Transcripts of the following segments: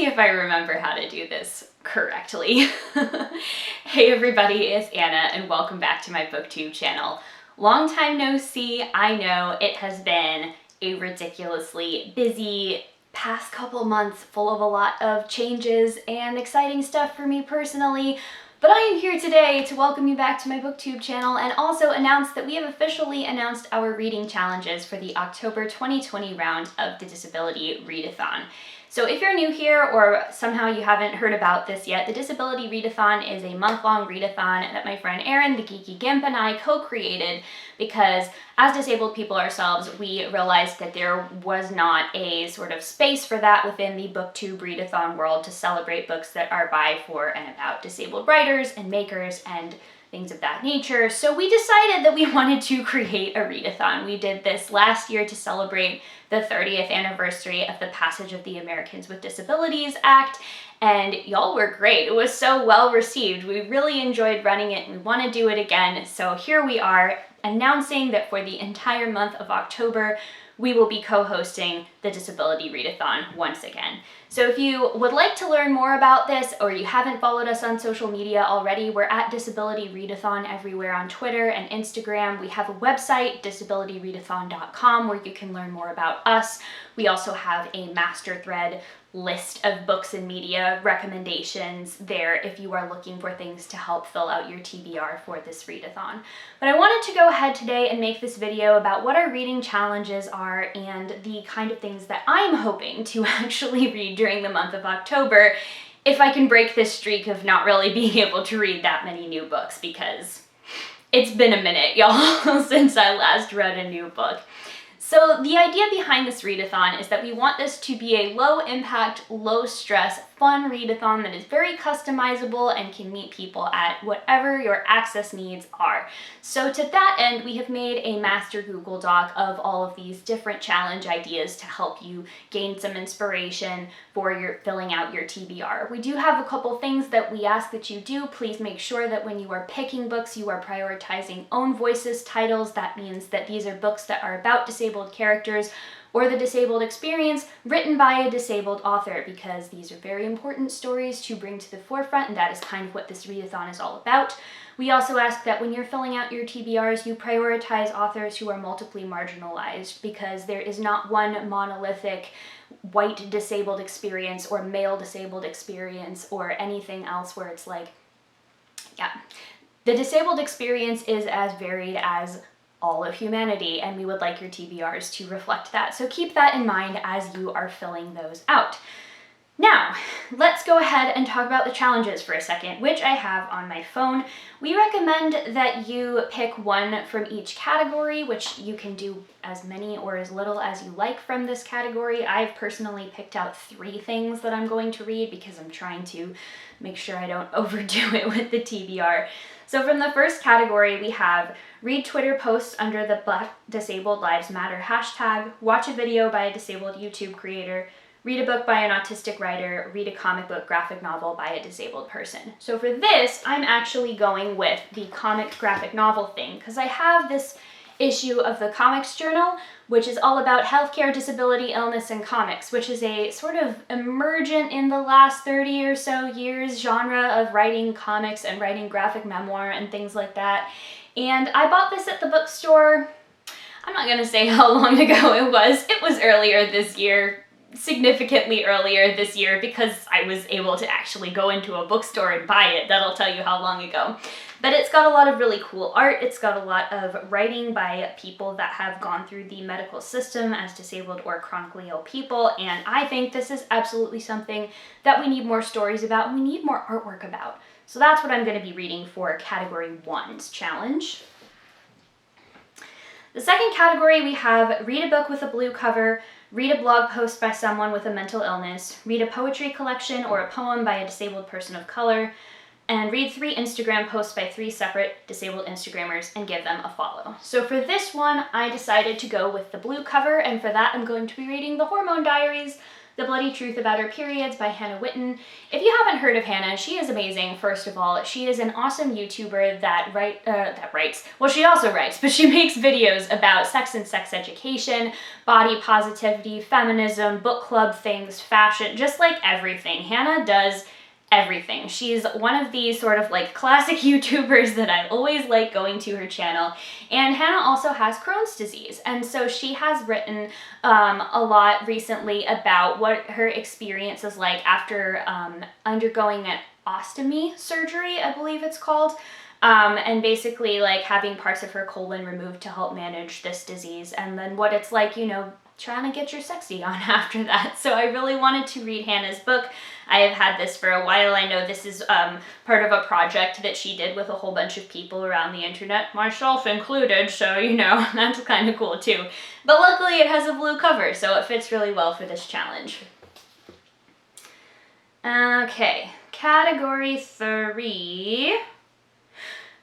see if I remember how to do this correctly. Hey everybody, it's Anna and welcome back to my booktube channel. Long time no see. I know it has been a ridiculously busy past couple months full of a lot of changes and exciting stuff for me personally. But I am here today to welcome you back to my booktube channel and also announce that we have officially announced our reading challenges for the October 2020 round of the Disability Readathon. So if you're new here or somehow you haven't heard about this yet, the Disability Readathon is a month-long readathon that my friend Erin, the Geeky Gimp, and I co-created because as disabled people ourselves, we realized that there was not a sort of space for that within the booktube readathon world to celebrate books that are by, for, and about disabled writers and makers and things of that nature. So we decided that we wanted to create a readathon. We did this last year to celebrate the 30th anniversary of the passage of the Americans with Disabilities Act, and y'all were great. It was so well received. We really enjoyed running it and we want to do it again. So here we are announcing that for the entire month of October, we will be co-hosting the Disability Readathon once again. So if you would like to learn more about this or you haven't followed us on social media already, we're at Disability Readathon everywhere on Twitter and Instagram. We have a website, disabilityreadathon.com, where you can learn more about us. We also have a master thread list of books and media recommendations there if you are looking for things to help fill out your TBR for this readathon. But I wanted to go ahead today and make this video about what our reading challenges are and the kind of things that I'm hoping to actually read during the month of October if I can break this streak of not really being able to read that many new books, because it's been a minute, y'all, since I last read a new book. So the idea behind this readathon is that we want this to be a low impact, low stress, fun readathon that is very customizable and can meet people at whatever your access needs are. So to that end, we have made a master Google Doc of all of these different challenge ideas to help you gain some inspiration for your filling out your TBR. We do have a couple things that we ask that you do. Please make sure that when you are picking books, you are prioritizing own voices titles. That means that these are books that are about disabled characters or the disabled experience written by a disabled author, because these are very important stories to bring to the forefront, and that is kind of what this readathon is all about. We also ask that when you're filling out your TBRs, you prioritize authors who are multiply marginalized, because there is not one monolithic white disabled experience or male disabled experience or anything else where it's like, yeah, the disabled experience is as varied as all of humanity, and we would like your TBRs to reflect that. So keep that in mind as you are filling those out. Now, let's go ahead and talk about the challenges for a second, which I have on my phone. We recommend that you pick one from each category, which you can do as many or as little as you like from this category. I've personally picked out 3 things that I'm going to read because I'm trying to make sure I don't overdo it with the TBR. So from the first category, we have read Twitter posts under the Black Disabled Lives Matter hashtag, watch a video by a disabled YouTube creator, read a book by an autistic writer, read a comic book graphic novel by a disabled person. So for this, I'm actually going with the comic graphic novel thing because I have this issue of the Comics Journal, which is all about healthcare, disability, illness, and comics, which is a sort of emergent in the last 30 or so years genre of writing comics and writing graphic memoir and things like that. And I bought this at the bookstore. I'm not gonna say how long ago it was. It was earlier this year, significantly earlier this year, because I was able to actually go into a bookstore and buy it. That'll tell you how long ago. But it's got a lot of really cool art. It's got a lot of writing by people that have gone through the medical system as disabled or chronically ill people, and I think this is absolutely something that we need more stories about and we need more artwork about. So that's what I'm going to be reading for Category 1's challenge. The second category, we have read a book with a blue cover, read a blog post by someone with a mental illness, read a poetry collection or a poem by a disabled person of color, and read 3 Instagram posts by 3 separate disabled Instagrammers and give them a follow. So for this one, I decided to go with the blue cover, and for that I'm going to be reading The Hormone Diaries The Bloody Truth About Her Periods by Hannah Witten. If you haven't heard of Hannah, she is amazing, first of all. She is an awesome YouTuber that writes, well, she also writes, but she makes videos about sex and sex education, body positivity, feminism, book club things, fashion, just like everything. Hannah does everything. She's one of these sort of like classic YouTubers that I always like going to her channel. And Hannah also has Crohn's disease. And so she has written a lot recently about what her experience is like after undergoing an ostomy surgery, I believe it's called. And basically like having parts of her colon removed to help manage this disease. And then what it's like, you know, trying to get your sexy on after that. So I really wanted to read Hannah's book. I have had this for a while. I know this is part of a project that she did with a whole bunch of people around the internet, myself included, so you know, that's kind of cool too. But luckily it has a blue cover, so it fits really well for this challenge. Okay, category 3.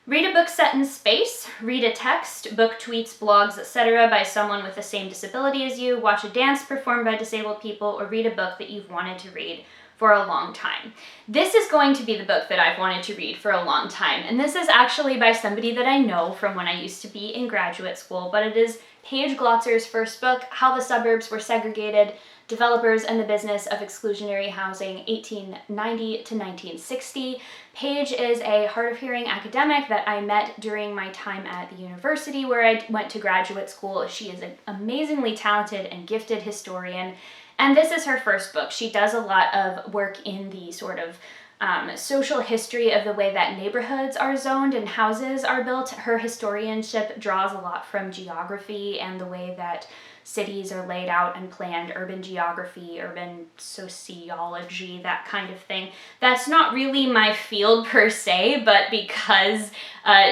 Read a book set in space, read a text, book, tweets, blogs, etc. by someone with the same disability as you, watch a dance performed by disabled people, or read a book that you've wanted to read for a long time. This is going to be the book that I've wanted to read for a long time, and this is actually by somebody that I know from when I used to be in graduate school, but it is Paige Glotzer's first book, How the Suburbs Were Segregated, Developers and the Business of Exclusionary Housing, 1890 to 1960. Paige is a hard of hearing academic that I met during my time at the university where I went to graduate school. She is an amazingly talented and gifted historian, and this is her first book. She does a lot of work in the sort of social history of the way that neighborhoods are zoned and houses are built. Her historianship draws a lot from geography and the way that cities are laid out and planned, urban geography, urban sociology, that kind of thing. That's not really my field per se, but because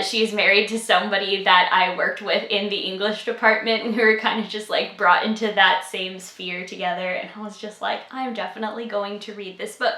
she's married to somebody that I worked with in the English department, we were kind of just like brought into that same sphere together, and I was just like, I'm definitely going to read this book.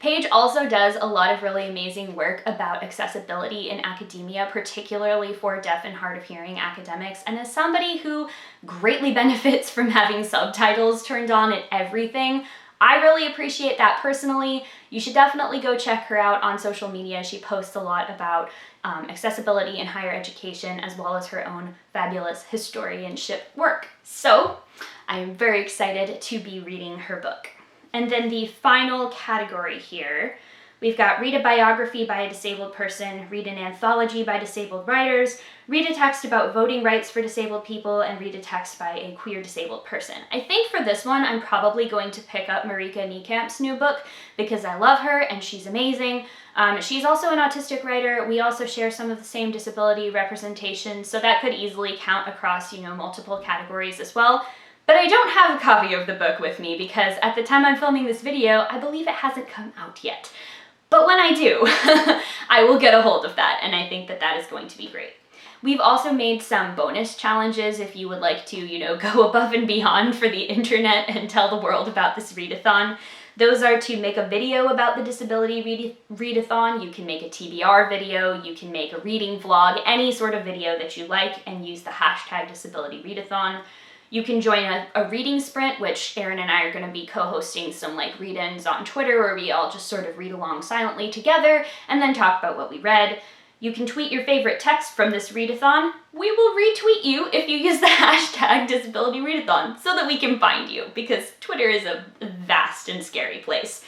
Paige also does a lot of really amazing work about accessibility in academia, particularly for deaf and hard of hearing academics, and as somebody who greatly benefits from having subtitles turned on at everything, I really appreciate that personally. You should definitely go check her out on social media. She posts a lot about accessibility in higher education, as well as her own fabulous historianship work. So I am very excited to be reading her book. And then the final category here, we've got read a biography by a disabled person, read an anthology by disabled writers, read a text about voting rights for disabled people, and read a text by a queer disabled person. I think for this one, I'm probably going to pick up Marika Niecamp's new book because I love her and she's amazing. She's also an autistic writer. We also share some of the same disability representation, so that could easily count across, you know, multiple categories as well. But I don't have a copy of the book with me because at the time I'm filming this video, I believe it hasn't come out yet. But when I do, I will get a hold of that, and I think that that is going to be great. We've also made some bonus challenges if you would like to, you know, go above and beyond for the internet and tell the world about this readathon. Those are to make a video about the Disability Readathon. You can make a TBR video, you can make a reading vlog, any sort of video that you like, and use the hashtag Disability Readathon. You can join a reading sprint, which Erin and I are going to be co-hosting some like read-ins on Twitter where we all just sort of read along silently together and then talk about what we read. You can tweet your favorite text from this readathon. We will retweet you if you use the hashtag Disability Readathon so that we can find you, because Twitter is a vast and scary place.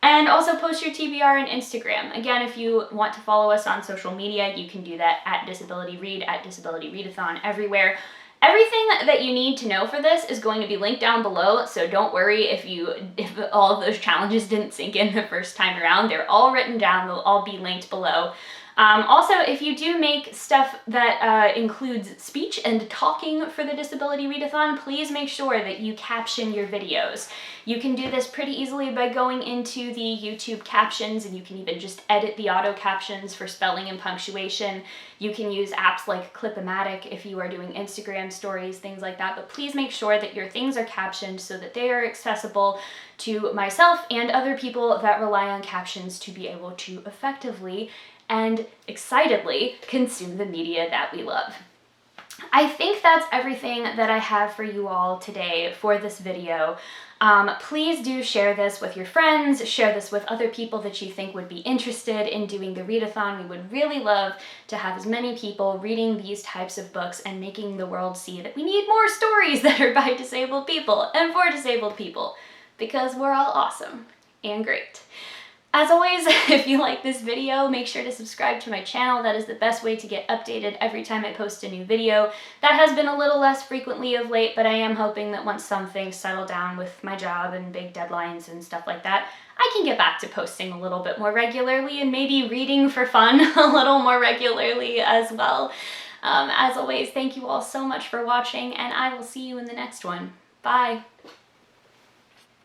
And also post your TBR on Instagram. Again, if you want to follow us on social media, you can do that at Disability Read, at Disability Readathon, everywhere. Everything that you need to know for this is going to be linked down below, so don't worry if all of those challenges didn't sink in the first time around. They're all written down, they'll all be linked below. Also, if you do make stuff that includes speech and talking for the Disability Readathon, please make sure that you caption your videos. You can do this pretty easily by going into the YouTube captions, and you can even just edit the auto captions for spelling and punctuation. You can use apps like Clip-O-Matic if you are doing Instagram stories, things like that, but please make sure that your things are captioned so that they are accessible to myself and other people that rely on captions to be able to effectively and excitedly consume the media that we love. I think that's everything that I have for you all today for this video. Please do share this with your friends, share this with other people that you think would be interested in doing the readathon. We would really love to have as many people reading these types of books and making the world see that we need more stories that are by disabled people and for disabled people, because we're all awesome and great. As always, if you like this video, make sure to subscribe to my channel. That is the best way to get updated every time I post a new video. That has been a little less frequently of late, but I am hoping that once some things settle down with my job and big deadlines and stuff like that, I can get back to posting a little bit more regularly and maybe reading for fun a little more regularly as well. As always, thank you all so much for watching, and I will see you in the next one. Bye!